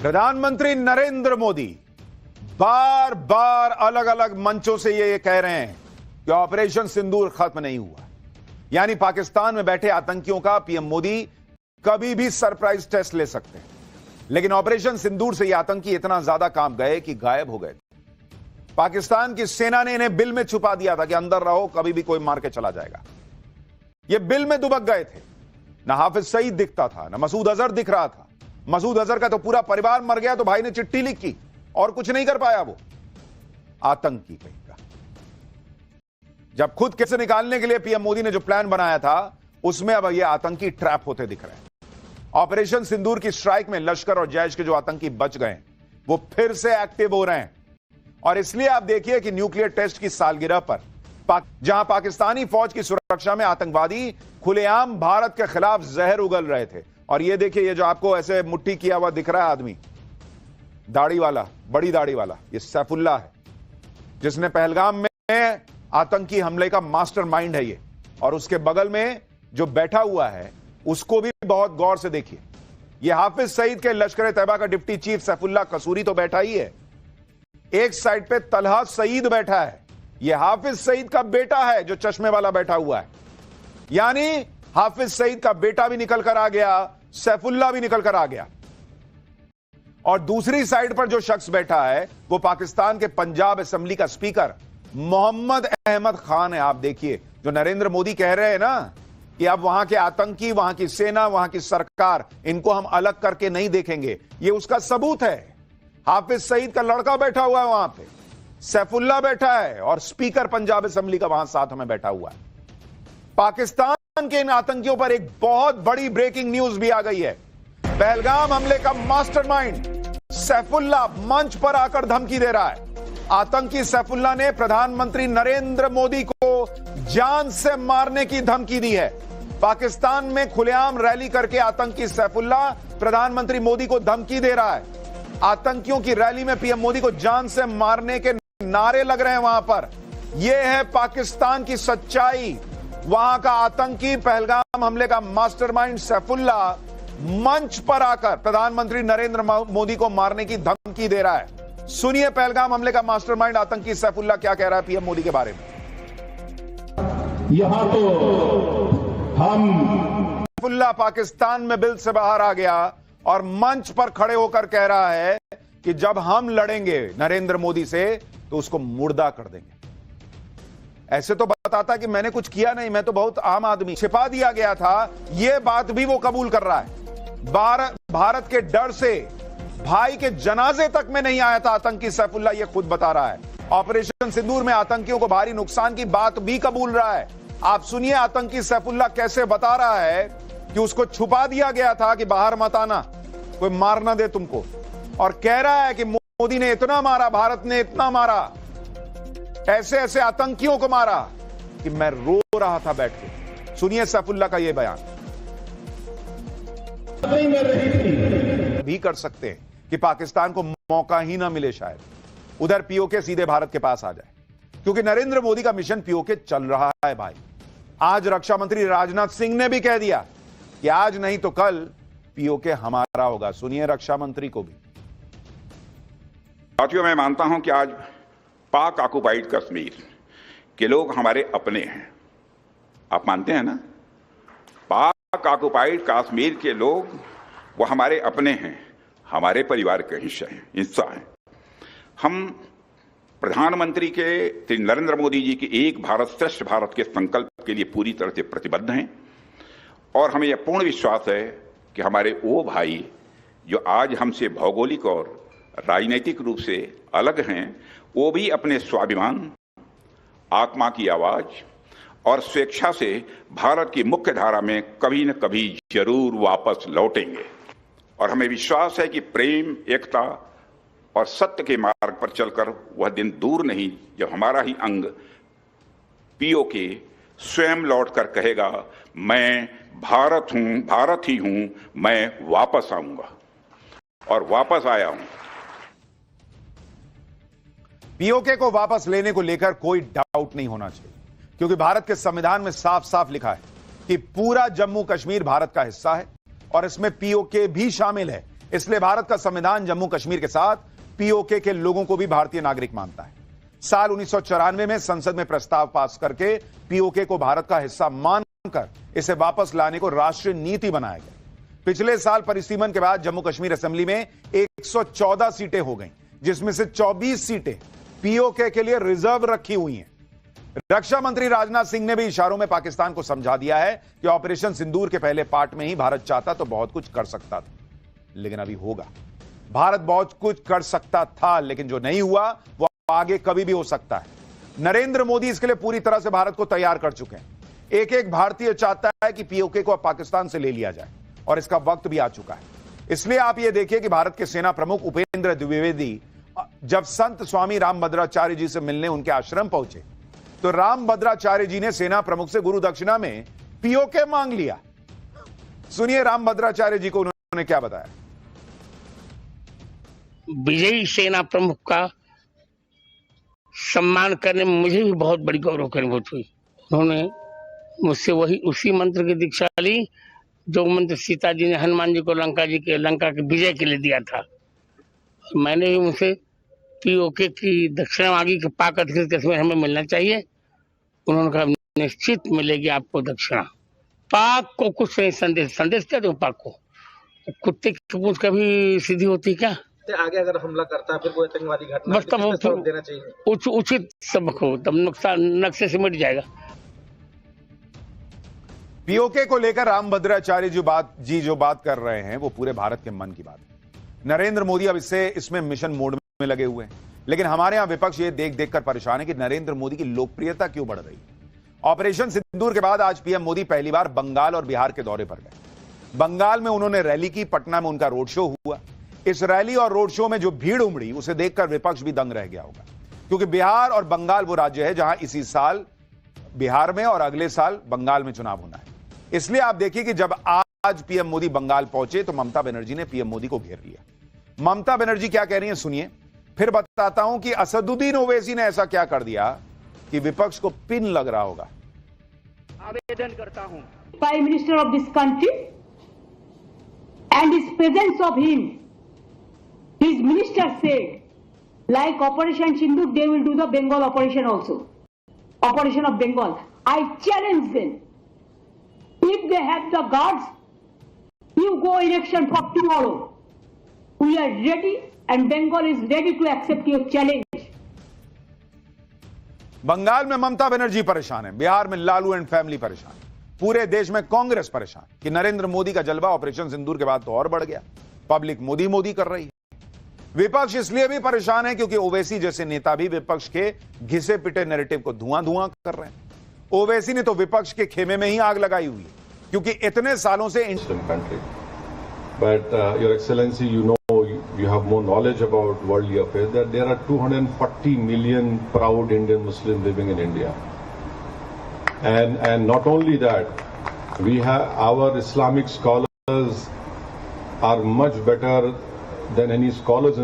प्रधानमंत्री नरेंद्र मोदी बार बार अलग अलग मंचों से ये कह रहे हैं कि ऑपरेशन सिंदूर खत्म नहीं हुआ। यानी पाकिस्तान में बैठे आतंकियों का पीएम मोदी कभी भी सरप्राइज टेस्ट ले सकते हैं। लेकिन ऑपरेशन सिंदूर से ये आतंकी इतना ज्यादा काम गए कि गायब हो गए। पाकिस्तान की सेना ने इन्हें बिल में छुपा दिया था कि अंदर रहो, कभी भी कोई मार के चला जाएगा। ये बिल में दुबक गए थे। ना हाफिज सईद दिखता था, ना मसूद अजहर दिख रहा था। मसूद अजहर का तो पूरा परिवार मर गया तो भाई ने चिट्ठी लिखी और कुछ नहीं कर पाया। वो आतंकी कहीं का। जब खुद कैसे निकालने के लिए पीएम मोदी ने जो प्लान बनाया था, उसमें अब ये आतंकी ट्रैप होते दिख रहे हैं। ऑपरेशन सिंदूर की स्ट्राइक में लश्कर और जैश के जो आतंकी बच गए, वो फिर से एक्टिव हो रहे हैं। और इसलिए आप देखिए कि न्यूक्लियर टेस्ट की सालगिरह पर जहां पाकिस्तानी फौज की सुरक्षा में आतंकवादी खुलेआम भारत के खिलाफ जहर उगल रहे थे। और ये देखिए, ये जो आपको ऐसे मुट्ठी किया हुआ दिख रहा है आदमी, दाढ़ी वाला, बड़ी दाढ़ी वाला, ये सैफुल्लाह है, जिसने पहलगाम में आतंकी हमले का मास्टरमाइंड है ये। और उसके बगल में जो बैठा हुआ है, उसको भी बहुत गौर से देखिए। ये हाफिज सईद के लश्कर तैयबा का डिप्टी चीफ सैफुल्लाह कसूरी तो बैठा ही है। एक साइड पे तलहा सईद बैठा है। यह हाफिज सईद का बेटा है जो चश्मे वाला बैठा हुआ है। यानी हाफिज सईद का बेटा भी निकल कर आ गया, सैफुल्लाह भी निकल कर आ गया। और दूसरी साइड पर जो शख्स बैठा है, वो पाकिस्तान के पंजाब असेंबली का स्पीकर मोहम्मद अहमद खान है। आप देखिए, जो नरेंद्र मोदी कह रहे हैं ना कि अब वहां के आतंकी, वहां की सेना, वहां की सरकार, इनको हम अलग करके नहीं देखेंगे, ये उसका सबूत है। हाफिज सईद का लड़का बैठा हुआ है वहां पे, सैफुल्लाह बैठा है, और स्पीकर पंजाब असेंबली का वहां साथ में बैठा हुआ है। पाकिस्तान के इन आतंकियों पर एक बहुत बड़ी ब्रेकिंग न्यूज भी आ गई है। पहलगाम हमले का मास्टरमाइंड सैफुल्लाह मंच पर आकर धमकी दे रहा है। आतंकी सैफुल्लाह ने प्रधानमंत्री नरेंद्र मोदी को जान से मारने की धमकी दी है। पाकिस्तान में खुलेआम रैली करके आतंकी सैफुल्लाह प्रधानमंत्री मोदी को धमकी दे रहा है। आतंकियों की रैली में पीएम मोदी को जान से मारने के नारे लग रहे हैं वहां पर। यह है पाकिस्तान की सच्चाई। वहां का आतंकी पहलगाम हमले का मास्टरमाइंड सैफुल्लाह मंच पर आकर प्रधानमंत्री नरेंद्र मोदी को मारने की धमकी दे रहा है। सुनिए पहलगाम हमले का मास्टरमाइंड आतंकी सैफुल्लाह क्या कह रहा है पीएम मोदी के बारे में। यहां तो हम सैफुल्लाह पाकिस्तान में बिल से बाहर आ गया और मंच पर खड़े होकर कह रहा है कि जब हम लड़ेंगे नरेंद्र मोदी से तो उसको मुर्दा कर देंगे। ऐसे तो बताता कि मैंने कुछ किया नहीं, मैं तो बहुत आम आदमी, छिपा दिया गया था। यह बात भी वो कबूल कर रहा है। भारत के डर से भाई के जनाजे तक में नहीं आया था आतंकी सैफुल्लाह, यह खुद बता रहा है। ऑपरेशन सिंदूर में आतंकियों को भारी नुकसान की बात भी कबूल रहा है। आप सुनिए आतंकी सैफुल्लाह कैसे बता रहा है कि उसको छुपा दिया गया था कि बाहर मत आना, कोई मार ना दे तुमको। और कह रहा है कि मोदी ने इतना मारा, भारत ने इतना मारा, ऐसे ऐसे आतंकियों को मारा कि मैं रो रहा था बैठ के। सुनिए सैफुल्लाह का यह बयान। भी कर सकते हैं कि पाकिस्तान को मौका ही ना मिले, शायद उधर पीओके सीधे भारत के पास आ जाए, क्योंकि नरेंद्र मोदी का मिशन पीओके चल रहा है भाई। आज रक्षा मंत्री राजनाथ सिंह ने भी कह दिया कि आज नहीं तो कल पीओके हमारा होगा। सुनिए रक्षा मंत्री को भी। साथियों, मैं मानता हूं कि आज पाक ऑक्युपाइड कश्मीर के लोग हमारे अपने हैं। आप मानते हैं ना? पाक ऑक्युपाइड कश्मीर के लोग वो हमारे अपने हैं, हमारे परिवार के हिस्सा हैं। हम प्रधानमंत्री के श्री नरेंद्र मोदी जी की एक भारत श्रेष्ठ भारत के संकल्प के लिए पूरी तरह से प्रतिबद्ध हैं। और हमें यह पूर्ण विश्वास है कि हमारे वो भाई जो आज हमसे भौगोलिक और राजनीतिक रूप से अलग हैं, वो भी अपने स्वाभिमान, आत्मा की आवाज और स्वेच्छा से भारत की मुख्य धारा में कभी न कभी जरूर वापस लौटेंगे। और हमें विश्वास है कि प्रेम, एकता और सत्य के मार्ग पर चलकर वह दिन दूर नहीं जब हमारा ही अंग पीओके स्वयं लौटकर कहेगा, मैं भारत हूं, भारत ही हूं, मैं वापस आऊंगा। और वापस आया हूं। पीओके को वापस लेने को लेकर कोई डाउट नहीं होना चाहिए, क्योंकि भारत के संविधान में साफ साफ लिखा है कि पूरा जम्मू कश्मीर भारत का हिस्सा है और इसमें पीओके भी शामिल है। इसलिए भारत का संविधान जम्मू कश्मीर के साथ पीओके के लोगों को भी भारतीय नागरिक मानता है। साल 1994 में संसद में प्रस्ताव पास करके पीओके को भारत का हिस्सा मानकर इसे वापस लाने को राष्ट्रीय नीति बनाया गया। पिछले साल परिसीमन के बाद जम्मू कश्मीर असेंबली में 114 सीटें हो गईं, जिसमें से 24 सीटें पीओके के लिए रिजर्व रखी हुई हैं। रक्षा मंत्री राजनाथ सिंह ने भी इशारों में पाकिस्तान को समझा दिया है कि ऑपरेशन सिंदूर के पहले पार्ट में ही भारत चाहता तो बहुत कुछ कर सकता था, लेकिन अभी होगा। भारत बहुत कुछ कर सकता था, लेकिन जो नहीं हुआ वो आगे कभी भी हो सकता है। नरेंद्र मोदी इसके लिए पूरी तरह से भारत को तैयार कर चुके हैं। एक एक भारतीय चाहता है कि पीओके को अब पाकिस्तान से ले लिया जाए और इसका वक्त भी आ चुका है। इसलिए आप यह देखिए कि भारत के सेना प्रमुख उपेंद्र द्विवेदी जब संत स्वामी रामभद्राचार्य जी से मिलने उनके आश्रम पहुंचे तो रामभद्राचार्य जी ने सेना प्रमुख से गुरु दक्षिणा में पीओके मांग लिया। सुनिए रामभद्राचार्य जी को उन्होंने क्या बताया। विजयी सेना प्रमुख का सम्मान करने में मुझे भी बहुत बड़ी गौरव की अनुभूति हुई। उन्होंने मुझसे उसी मंत्र की दीक्षा ली जो मंत्र सीता जी ने हनुमान जी को लंका के विजय के लिए दिया था। मैंने भी उनसे पीओके की दक्षिणा मांगी कि पाक अधिकृत कश्मीर हमें मिलना चाहिए। उन्होंने कहा निश्चित मिलेगी आपको दक्षिणा। पाक को कुछ नहीं संदेश क्या दूं पाक को? कुत्ते की पूंछ कभी सीधी होती क्या? आगे अगर हमला करता है फिर कोई आतंकवादी घटना बस तब देना चाहिए। उचित सबक हो, तब नुकसान नक्शे से मिट जाएगा। पीओके को लेकर रामभद्राचार्य जी जो बात कर रहे हैं वो पूरे भारत के मन की बात है। नरेंद्र मोदी अब इसमें मिशन मोड में लगे हुए हैं, लेकिन हमारे यहां विपक्ष ये देख देख कर परेशान है कि नरेंद्र मोदी की लोकप्रियता क्यों बढ़ रही है। ऑपरेशन सिंदूर के बाद आज पीएम मोदी पहली बार बंगाल और बिहार के दौरे पर गए। बंगाल में उन्होंने रैली की, पटना में उनका रोड शो हुआ। इस रैली और रोड शो में जो भीड़ उमड़ी उसे देखकर विपक्ष भी दंग रह गया होगा, क्योंकि बिहार और बंगाल वो राज्य है जहां इसी साल बिहार में और अगले साल बंगाल में चुनाव होना है। इसलिए आप देखिए कि जब आज पीएम मोदी बंगाल पहुंचे तो ममता बनर्जी ने पीएम मोदी को घेर लिया। ममता बनर्जी क्या कह रही हैं सुनिए, फिर बताता हूं कि असदुद्दीन ओवैसी ने ऐसा क्या कर दिया कि विपक्ष को पिन लग रहा होगा। आवेदन करता हूं prime minister of this country and his presence of him, his minister said, like Operation Sindoor, they will do the Bengal operation also. Operation of Bengal. I challenge them. If they have the guards, you go election for tomorrow. We are ready and Bengal is ready to accept your challenge. Bengal में ममता बनर्जी परेशान है, बिहार में Lalu and family परेशान, पूरे देश में कांग्रेस परेशान कि नरेंद्र मोदी का जलवा ऑपरेशन सिंदूर के बाद तो और बढ़ गया। पब्लिक मोदी मोदी कर रही है। विपक्ष इसलिए भी परेशान है क्योंकि ओवैसी जैसे नेता भी विपक्ष के घिसे पिटे नैरेटिव को धुआं धुआं कर रहे हैं। ओवैसी ने तो विपक्ष के खेमे में ही आग लगाई हुई है, क्योंकि इतने सालों से But Your Excellency, you have more knowledge about worldly affairs, that there are 240 million proud Indian Muslims living in India. And not only that, we have our Islamic scholars are much better than any scholars in